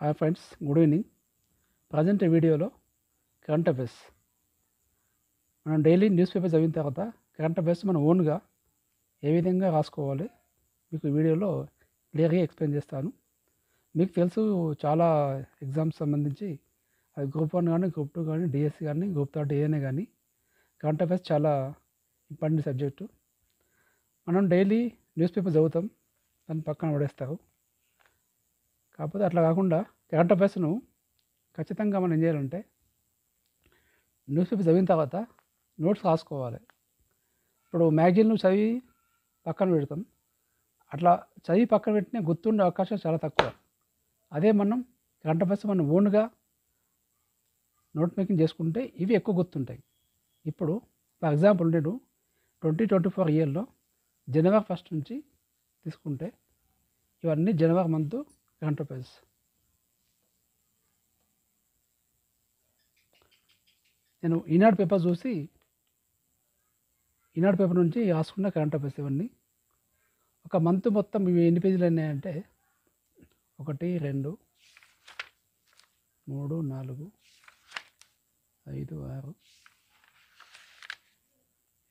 Hi friends, good evening. Present వీడియోలో current affairs మనం daily news paper చదివిన తర్వాత కరెంట్ అఫైర్స్ మనం ఓన్గా ఏ విధంగా రాసుకోవాలి మీకు ఈ వీడియోలో క్లియర్గా ఎక్స్ప్లెయిన్ చేస్తాను. మీకు తెలుసు, చాలా ఎగ్జామ్స్ సంబంధించి అది గ్రూప్ 1 కానీ, గ్రూప్ 2 కానీ, డిఎస్సి కానీ, గ్రూప్ 3 ఏఎన్ఏ కానీ కరెంట్ అఫైర్స్ చాలా ఇంపార్టెంట్ సబ్జెక్టు. మనం డైలీ న్యూస్ పేపర్ చదువుతాం, దాన్ని పక్కన పడేస్తారు. కాకపోతే అట్లా కాకుండా కరెంట్ అఫైర్స్ను ఖచ్చితంగా మనం ఏం చేయాలంటే న్యూస్ పేపర్ చదివిన తర్వాత నోట్స్ రాసుకోవాలి. ఇప్పుడు మ్యాగజైన్లు చదివి పక్కన పెడతాం, అట్లా చదివి పక్కన పెట్టిన గుర్తుండే అవకాశం చాలా తక్కువ. అదే మనం కరెంట్ అఫైర్స్ మనం ఓన్గా నోట్ మేకింగ్ చేసుకుంటే ఇవి ఎక్కువ గుర్తుంటాయి. ఇప్పుడు ఫర్ ఎగ్జాంపుల్ నేను 2024 ఇయర్లో జనవరి 1 నుంచి తీసుకుంటే ఇవన్నీ జనవరి మంత్ కరెంట్ అఫైర్స్. నేను ఈనాడు పేపర్ చూసి ఈనాడు పేపర్ నుంచి రాసుకున్న కరెంట్ అఫైర్స్ ఇవన్నీ. ఒక మంత్ మొత్తం ఇవి ఎన్ని పేజీలు అయినాయంటే 1, 2, 3, 4, 5, 6,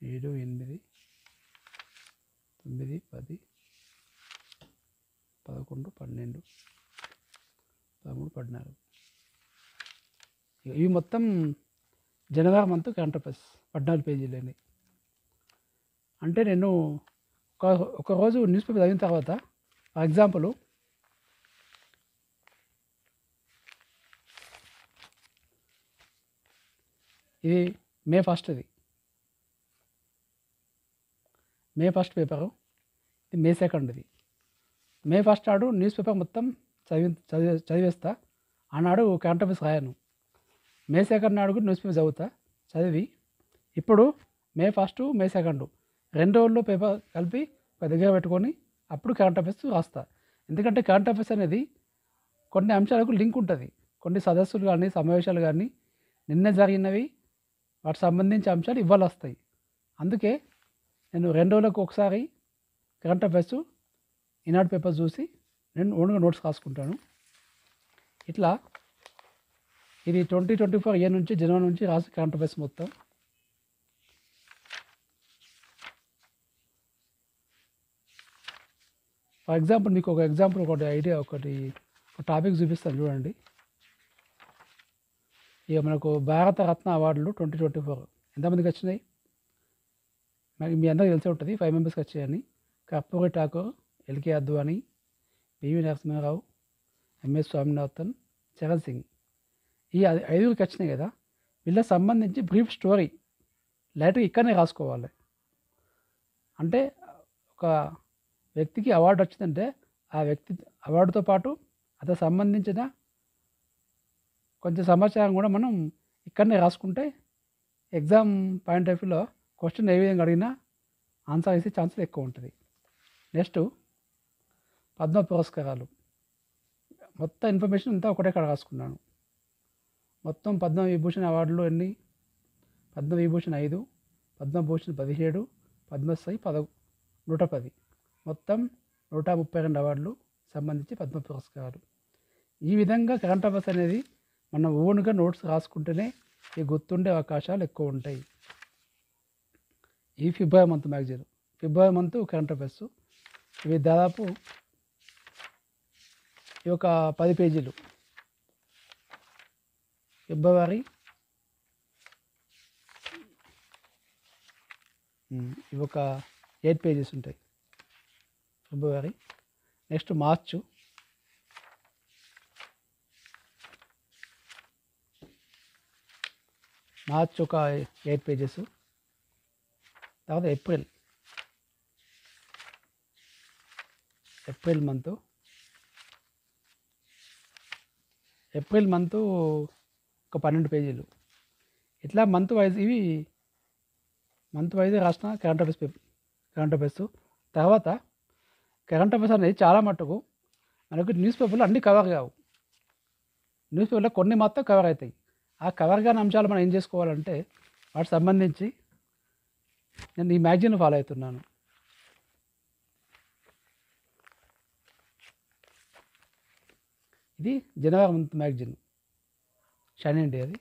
7, 8, 9, 10, 11, 12, 13, 14. ఇవి మొత్తం జనవరి మంత్ కరెంట్ అఫైర్స్ 14 పేజీలని. అంటే నేను ఒకరోజు న్యూస్ పేపర్ చదివిన తర్వాత, ఫర్ ఎగ్జాంపుల్ ఇది మే 1, మే 1 పేపరు, ఇది మే 2. మే 1 నాడు న్యూస్ పేపర్ మొత్తం చదివేస్తా. ఆనాడు కరెంట్ అఫైర్స్ రాయను. మే 2 నాడు కూడా న్యూస్ పేపర్ చదివి ఇప్పుడు మే 1, మే 2 2 రోజుల్లో పేపర్ కలిపి ఒక దగ్గర పెట్టుకొని అప్పుడు కరెంట్ అఫైర్స్ రాస్తా. ఎందుకంటే కరెంట్ అఫైర్స్ అనేది కొన్ని అంశాలకు లింక్ ఉంటుంది. కొన్ని సదస్సులు కానీ, సమావేశాలు కానీ, నిన్న జరిగినవి వాటికి సంబంధించిన అంశాలు ఇవాళ వస్తాయి. అందుకే నేను 2 రోజులకు ఒకసారి కరెంట్ అఫైర్స్ ఈనాడు పేపర్ చూసి నేను ఓన్గా నోట్స్ రాసుకుంటాను. ఇట్లా ఇది 2024 ఇయర్ నుంచి జనవరి నుంచి రాసి కరెంట్ అఫైర్స్ మొత్తం. ఫర్ ఎగ్జాంపుల్ మీకు ఒక ఎగ్జాంపుల్ ఒక టాపిక్ చూపిస్తాను చూడండి. ఇక మనకు భారత రత్న అవార్డులు 2024 ఎంతమందికి వచ్చినాయి? మరి మీ అందరికీ తెలిసి ఉంటుంది, 5 మెంబర్స్కి వచ్చాయని. Karpoori Thakur, LK Advani, PV Narasimha Rao, MS Swaminathan, Charan Singh, ఈ 5గురికి వచ్చినాయి కదా. వీళ్ళకి సంబంధించి బ్రీఫ్ స్టోరీ లైట్గా ఇక్కడనే రాసుకోవాలి. అంటే ఒక వ్యక్తికి అవార్డు వచ్చిందంటే ఆ వ్యక్తి అవార్డుతో పాటు అతనికి సంబంధించిన కొంచెం సమాచారం కూడా మనం ఇక్కడనే రాసుకుంటే ఎగ్జామ్ పాయింట్ ఆఫ్ వ్యూలో క్వశ్చన్ ఏ విధంగా అడిగినా ఆన్సర్ వేసే ఛాన్సెస్ ఎక్కువ ఉంటుంది. నెక్స్ట్ పద్మ పురస్కారాలు మొత్తం ఇన్ఫర్మేషన్ అంతా ఒకటే కాడ రాసుకున్నాను. మొత్తం పద్మవిభూషణ్ అవార్డులు ఎన్ని? పద్మవిభూషణ్ 5, పద్మభూషణ్ 17, పద్మశ్రీ 110, మొత్తం 132 అవార్డులు సంబంధించి పద్మ పురస్కారాలు. ఈ విధంగా కరెంట్ అఫైర్స్ అనేది మనం ఓన్గా నోట్స్ రాసుకుంటేనే ఈ గుర్తుండే అవకాశాలు ఎక్కువ ఉంటాయి. ఈ ఫిబ్రవరి మంత్ మ్యాగజైన్, ఫిబ్రవరి మంత్ కరెంట్ అఫైర్స్ ఇవి దాదాపు ఈ ఒక 10 పేజీలు. ఫిబ్రవరి ఇవి ఒక 8 పేజెస్ ఉంటాయి ఫిబ్రవరి. నెక్స్ట్ మార్చ్ ఒక 8 పేజెస్. తర్వాత ఏప్రిల్ మంత్ ఒక 12 పేజీలు. ఇట్లా మంత్ వైజ్ రాసిన కరెంట్ అఫైర్స్. తర్వాత కరెంట్ అఫైర్స్ అనేది చాలా మట్టుకు మనకు న్యూస్ పేపర్లో అన్నీ కవర్ కావు. న్యూస్ పేపర్లో కొన్ని మాత్రం కవర్ అవుతాయి. ఆ కవర్ కాని అంశాలు మనం ఏం చేసుకోవాలంటే వాటికి సంబంధించి నేను ఈ మ్యాగజైన్ ఫాలో అవుతున్నాను. ఇది జనవరి మంత్ మ్యాగజైన్ షైన్ ఇండియాది.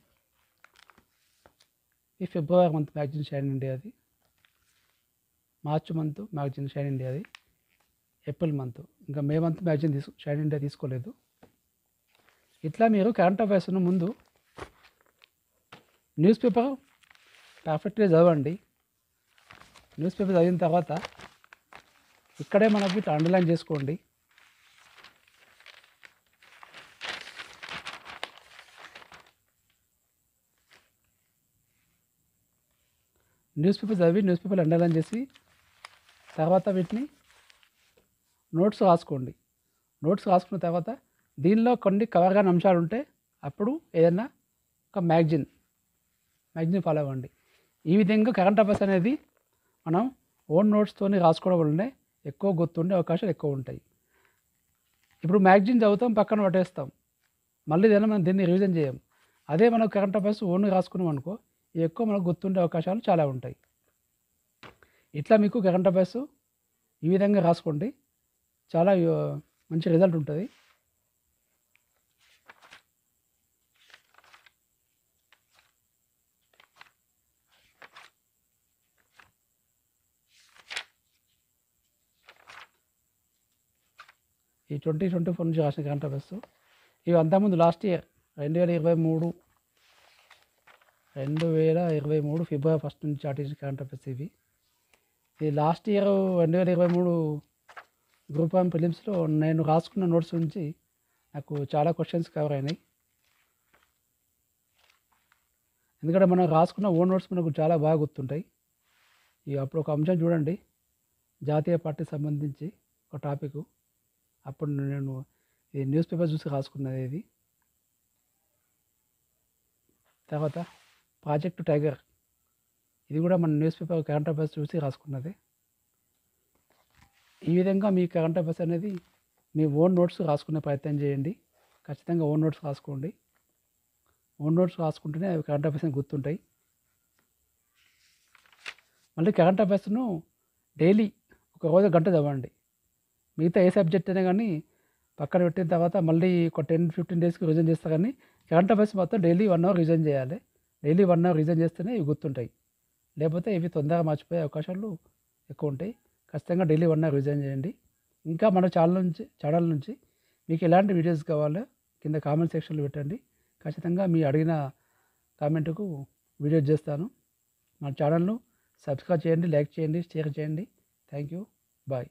ఈ ఫిబ్రవరి మంత్ మ్యాగజైన్ షైన్ ఇండియాది. మార్చ్ మంత్ మ్యాగజైన్ షైన్ ఇండియాది. ఏప్రిల్ మంత్, ఇంకా May month magazine shine India తీసుకోలేదు. ఇట్లా మీరు కరెంట్ అఫైర్స్ను ముందు న్యూస్ పేపర్ పర్ఫెక్ట్గా చదవండి. న్యూస్ పేపర్ చదివిన తర్వాత ఇక్కడే మనకి ఇట్లా అండర్లైన్ చేసుకోండి. న్యూస్ పేపర్ చదివి న్యూస్ పేపర్ అండర్లైన్ చేసి తర్వాత వీటిని నోట్స్ రాసుకోండి. నోట్స్ రాసుకున్న తర్వాత దీనిలో కొన్ని కవర్ కాని అంశాలు ఉంటే అప్పుడు ఏదైనా ఒక మ్యాగజైన్ ఫాలో అవ్వండి. ఈ విధంగా కరెంట్ అఫైర్స్ అనేది మనం ఓన్ నోట్స్తోని రాసుకోవడం వల్లనే ఎక్కువ గుర్తుండే అవకాశాలు ఎక్కువ ఉంటాయి. ఇప్పుడు మ్యాగజైన్ చదువుతాం, పక్కన పట్టేస్తాం, మళ్ళీ ఏదైనా మనం దీన్ని రివిజన్ చేయం. అదే మనం కరెంట్ అఫైర్స్ ఓన్గా రాసుకున్నాం అనుకో ఎక్కువ మనకు గుర్తుండే అవకాశాలు చాలా ఉంటాయి. ఇట్లా మీకు కరెంట్ అఫైర్స్ ఈ విధంగా రాసుకోండి, చాలా మంచి రిజల్ట్ ఉంటుంది. ఈ 2024 నుంచి రాసిన కరెంట్ అఫైర్స్ ఇవి అంతకుముందు లాస్ట్ ఇయర్ 2023 ఫిబ్రవరి 1 నుంచి స్టార్ట్ చేసిన కరెంట్ అఫైర్స్ ఇవి. ఇది లాస్ట్ ఇయర్ 2023 గ్రూప్ 1 ప్రిలిమ్స్లో నేను రాసుకున్న నోట్స్ నుంచి నాకు చాలా క్వశ్చన్స్ కవర్ అయినాయి. ఎందుకంటే మనం రాసుకున్న ఓన్ నోట్స్ మనకు చాలా బాగా గుర్తుంటాయి. ఇక అప్పుడు ఒక అంశం చూడండి, జాతీయ పార్టీకి సంబంధించి ఒక టాపిక్, అప్పుడు నేను ఈ న్యూస్ పేపర్ చూసి రాసుకున్నది ఇది. తర్వాత ప్రాజెక్టు టైగర్, ఇది కూడా మన న్యూస్ పేపర్ కరెంట్ అఫైర్స్ చూసి రాసుకున్నది. ఈ విధంగా మీ కరెంట్ అఫైర్స్ అనేది మీ ఓన్ నోట్స్ రాసుకునే ప్రయత్నం చేయండి. ఖచ్చితంగా ఓన్ నోట్స్ రాసుకోండి. ఓన్ నోట్స్ రాసుకుంటేనే అవి కరెంట్ అఫైర్స్ గుర్తుంటాయి. మళ్ళీ కరెంట్ అఫైర్స్ను డైలీ ఒక రోజు గంట చదవండి. మిగతా ఏ సబ్జెక్ట్ అయినా కానీ పక్కన పెట్టిన తర్వాత మళ్ళీ ఒక 10-15 డేస్కి రివిజన్ చేస్తా, కానీ కరెంట్ అఫైర్స్ మొత్తం డైలీ 1 అవర్ రివిజన్ చేయాలి. డైలీ 1 అవర్ రివిజన్ చేస్తేనే ఇవి గుర్తుంటాయి, లేకపోతే ఇవి తొందరగా మర్చిపోయే అవకాశాలు ఎక్కువ ఉంటాయి. ఖచ్చితంగా డైలీ 1 అవర్ రివిజన్ చేయండి. ఇంకా మన ఛానల్ నుంచి మీకు ఎలాంటి వీడియోస్ కావాలో కింద కామెంట్ సెక్షన్లో పెట్టండి. ఖచ్చితంగా మీ అడిగిన కామెంట్కు వీడియో చేస్తాను. మన ఛానల్ను సబ్స్క్రైబ్ చేయండి, లైక్ చేయండి, షేర్ చేయండి. Thank you, bye.